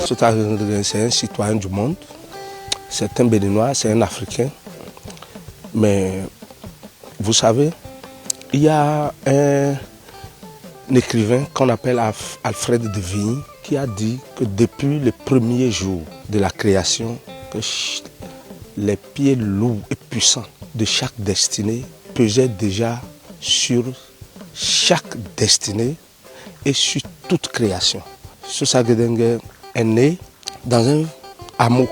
C'est un citoyen du monde, c'est un Béninois, c'est un Africain. Mais vous savez, il y a un écrivain qu'on appelle Alfred de Vigny qui a dit que depuis le premier jour de la création, que les pieds lourds et puissants de chaque destinée pesaient déjà sur chaque destinée et sur toute création. Sosa Guédengue est né dans un hameau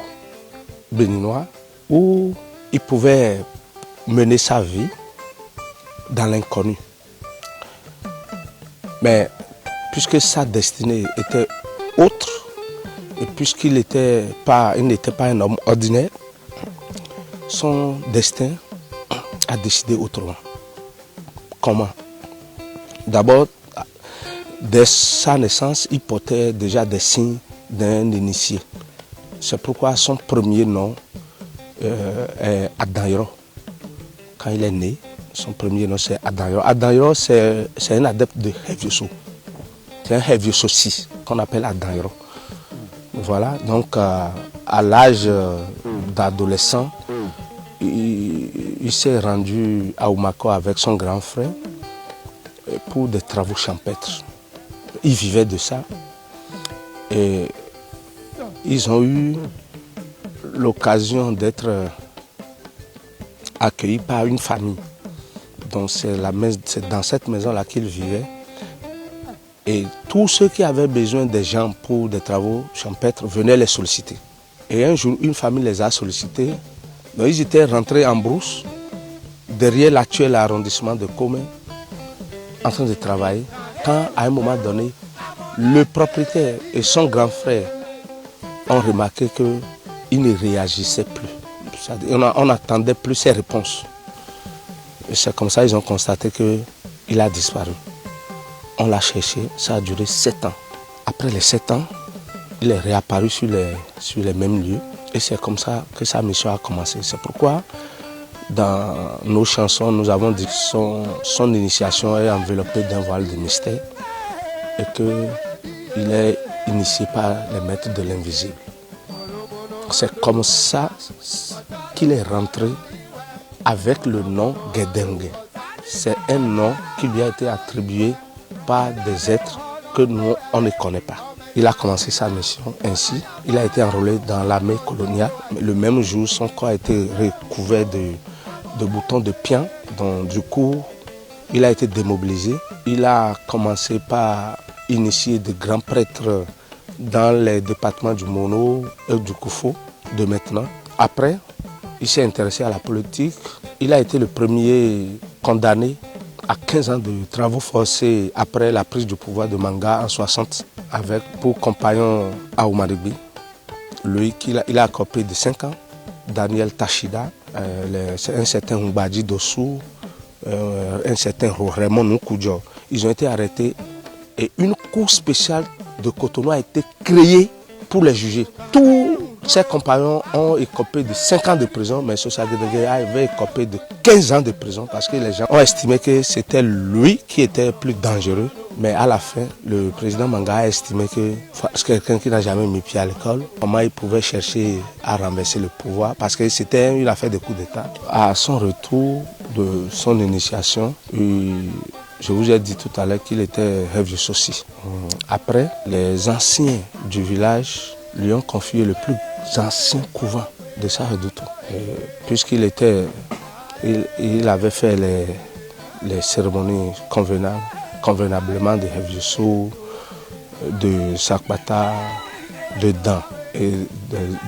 béninois où il pouvait mener sa vie dans l'inconnu. Mais puisque sa destinée était autre, et puisqu'il n'était pas un homme ordinaire, son destin a décidé autrement. Comment? D'abord, dès sa naissance, il portait déjà des signes d'un initié. C'est pourquoi son premier nom est Adanyoro. Quand il est né, son premier nom c'est Adanyoro. Adanyoro, c'est un adepte de Hevioso. C'est un Hevioso-ci qu'on appelle Adanyoro. Voilà, donc à l'âge d'adolescent, il s'est rendu à Oumako avec son grand frère pour des travaux champêtres. Ils vivaient de ça et ils ont eu l'occasion d'être accueillis par une famille. Donc c'est dans cette maison-là qu'ils vivaient. Et tous ceux qui avaient besoin des gens pour des travaux champêtres venaient les solliciter. Et un jour, une famille les a sollicités. Donc, ils étaient rentrés en brousse, derrière l'actuel arrondissement de Comé, en train de travailler. Quand, à un moment donné, le propriétaire et son grand frère ont remarqué qu'ils ne réagissaient plus. On n'attendait plus ses réponses. Et c'est comme ça qu'ils ont constaté qu'il a disparu. On l'a cherché, ça a duré 7 ans. Après les 7 ans, il est réapparu sur les mêmes lieux. Et c'est comme ça que sa mission a commencé. C'est pourquoi, dans nos chansons, nous avons dit que son initiation est enveloppée d'un voile de mystère et qu'il est initié par les maîtres de l'invisible. C'est comme ça qu'il est rentré avec le nom Guédengue. C'est un nom qui lui a été attribué par des êtres que nous, on ne connaît pas. Il a commencé sa mission ainsi. Il a été enrôlé dans l'armée coloniale. Le même jour, son corps a été recouvert de boutons de pian. Donc, du coup, il a été démobilisé. Il a commencé par initier de grands prêtres dans les départements du Mono et du Koufo de maintenant. Après, il s'est intéressé à la politique. Il a été le premier condamné à 15 ans de travaux forcés après la prise du pouvoir de Manga en 60 avec pour compagnon Aoumarigui. Lui, il a accordé de 5 ans. Daniel Tachida, un certain Mbadji Dossou, un certain Raymond Nkoudjo. Ils ont été arrêtés et une cour spéciale de Cotonou a été créée pour les juger. Tous ses compagnons ont écopé de 5 ans de prison, mais Sosa Guédengue avait écopé de 15 ans de prison parce que les gens ont estimé que c'était lui qui était plus dangereux. Mais à la fin, le président Manga a estimé que quelqu'un qui n'a jamais mis pied à l'école, comment il pouvait chercher à renverser le pouvoir parce que c'était une affaire de coup d'État. À son retour de son initiation, je vous ai dit tout à l'heure qu'il était Hevioso-ci. Après, les anciens du village lui ont confié le plus ancien couvent de Saredoutou. Puisqu'il avait fait les cérémonies convenablement de Hevioso, de Sakbata, de Dan et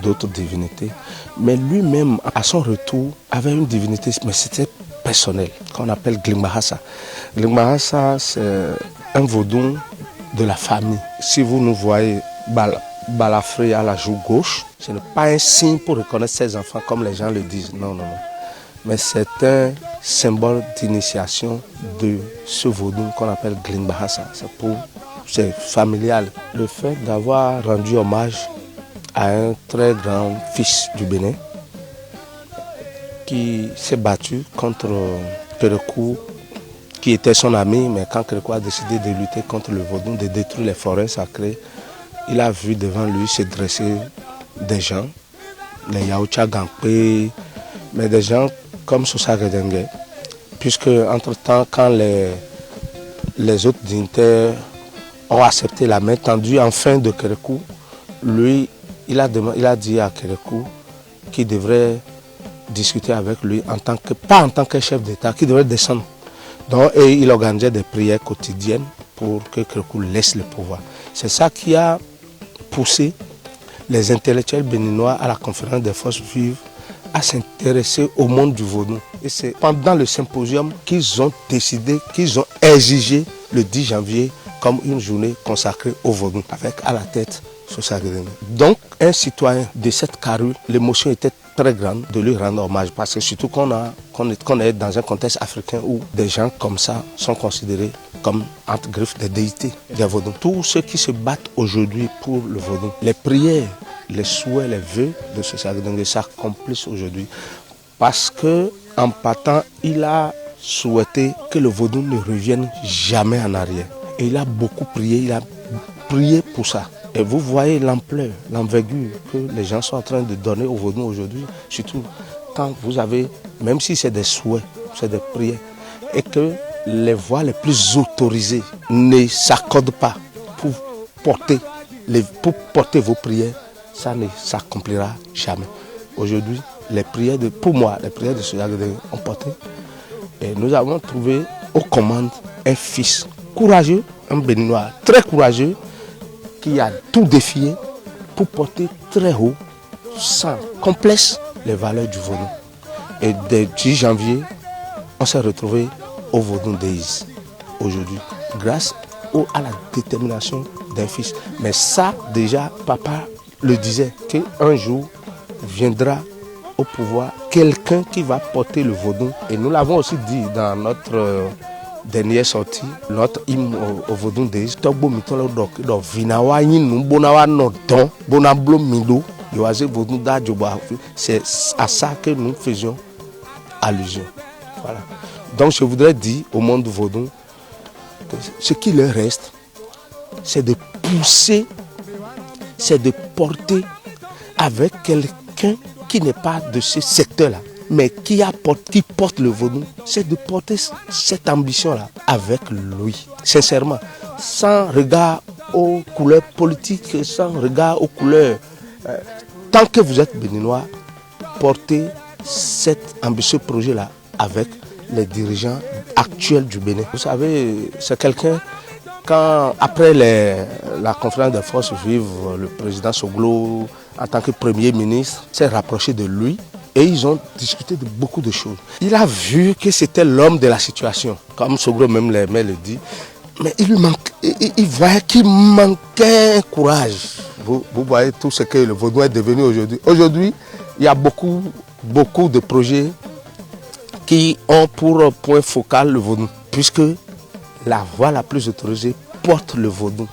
d'autres divinités. Mais lui-même, à son retour, avait une divinité, mais c'était personnel, qu'on appelle Glimbahassa. Glimbahassa, c'est un vaudou de la famille. Si vous nous voyez balafré à la joue gauche, ce n'est pas un signe pour reconnaître ses enfants comme les gens le disent. Non, non, non. Mais c'est un symbole d'initiation de ce vaudou qu'on appelle Glimbahassa. C'est pour c'est familial. Le fait d'avoir rendu hommage à un très grand fils du Bénin qui s'est battu contre Kérékou, qui était son ami, mais quand Kérékou a décidé de lutter contre le vaudou, de détruire les forêts sacrées, il a vu devant lui se dresser des gens, les Yaoucha Gampé, mais des gens comme Sosa Gedengue, puisque entre-temps, quand les autres dignitaires ont accepté la main tendue enfin de Kérékou, lui, il a dit à Kérékou qu'il devrait discuter avec lui, pas en tant que chef d'État, qu'il devrait descendre. Donc, et il organisait des prières quotidiennes pour que Kérékou laisse le pouvoir. C'est ça qui a poussé les intellectuels béninois à la conférence des forces vives à s'intéresser au monde du vaudou. Et c'est pendant le symposium qu'ils ont décidé, qu'ils ont exigé le 10 janvier comme une journée consacrée au vaudou, avec à la tête Sosa Gedengue. Donc, un citoyen de cette carrure, l'émotion était très grande de lui rendre hommage, parce que surtout qu'on est dans un contexte africain où des gens comme ça sont considérés comme, entre griffes, des déités des vaudous. Tous ceux qui se battent aujourd'hui pour le vaudou, les prières, les souhaits, les vœux de Sosa Gedengue s'accomplissent aujourd'hui, parce que en partant, il a souhaité que le vaudou ne revienne jamais en arrière. Et il a beaucoup prié, il a prié pour ça. Et vous voyez l'ampleur, l'envergure que les gens sont en train de donner au vaudou aujourd'hui, surtout quand vous avez, même si c'est des souhaits, c'est des prières, et que les voix les plus autorisées ne s'accordent pas pour porter vos prières, ça ne s'accomplira jamais. Aujourd'hui, pour moi, les prières de Sosa Gedengue ont porté. Et nous avons trouvé aux commandes un fils courageux, un Béninois très courageux, qui a tout défié pour porter très haut, sans complexe, les valeurs du vaudou. Et dès 10 janvier, on s'est retrouvé au Vaudou Days aujourd'hui, grâce à la détermination d'un fils. Mais ça, déjà, papa le disait, qu'un jour viendra au pouvoir quelqu'un qui va porter le vaudou. Et nous l'avons aussi dit dans notre dernière sortie, notre hymne au Vaudou Days. C'est à ça que nous faisions allusion. Voilà. Donc je voudrais dire au monde du vaudou que ce qui leur reste, c'est de pousser, c'est de porter avec quelqu'un qui n'est pas de ce secteur-là, mais qui porte le vaudou, c'est de porter cette ambition-là avec lui, sincèrement, sans regard aux couleurs politiques, sans regard aux couleurs. Tant que vous êtes béninois, portez cet ambitieux projet-là avec les dirigeants actuels du Bénin. Vous savez, c'est quelqu'un, après la conférence des forces vives, le président Soglo, en tant que Premier ministre, s'est rapproché de lui et ils ont discuté de beaucoup de choses. Il a vu que c'était l'homme de la situation, comme Soglo même le dit, mais il voyait qu'il manquait un courage. Vous voyez tout ce que le vaudou est devenu aujourd'hui. Aujourd'hui, il y a beaucoup de projets qui ont pour point focal le vaudou, puisque la voie la plus autorisée porte le vaudou.